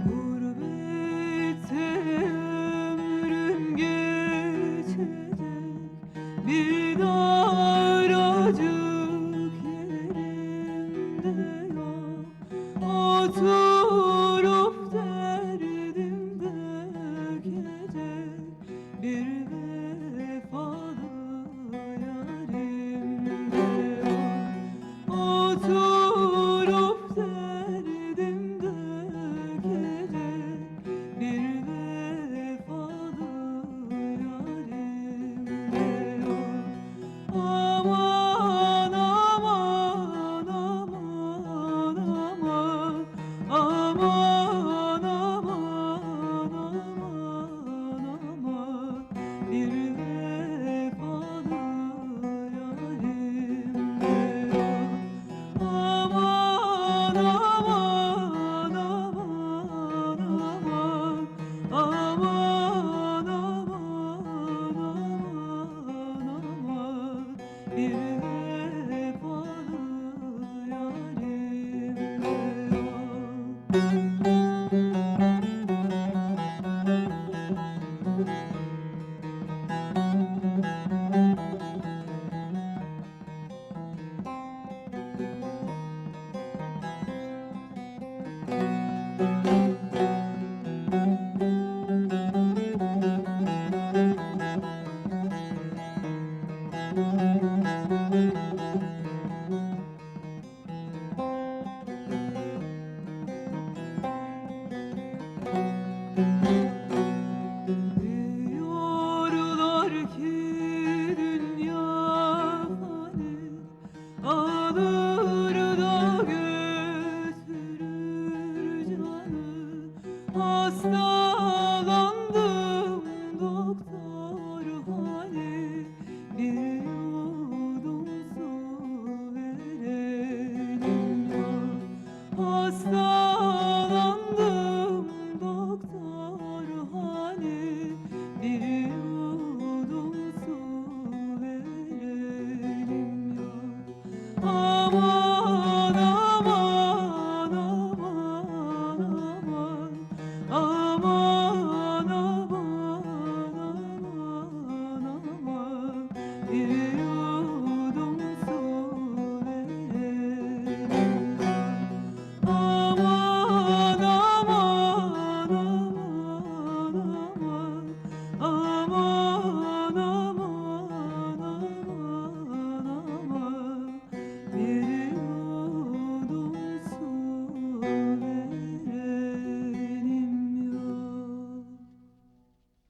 Gurbette ömrüm geçecek, bir daracık yerimde yok. Oturup derdim dökecek bir vefalı yarimde yok. Oturup derdim dökecek bir vefalı yarimde yok. Aman aman aman aman, aman aman aman aman, bir vefalı yarimde yok. Aman aman aman aman, aman aman aman, bir vefalı yarimde diyorlar ki dünya fani, alır da götürür canı. Hastalandım doktor hani, bir yudum su verelim yok. Hastalandım doktor hani, bir yudum su verelim yok. Aman aman aman aman, aman aman aman aman, bir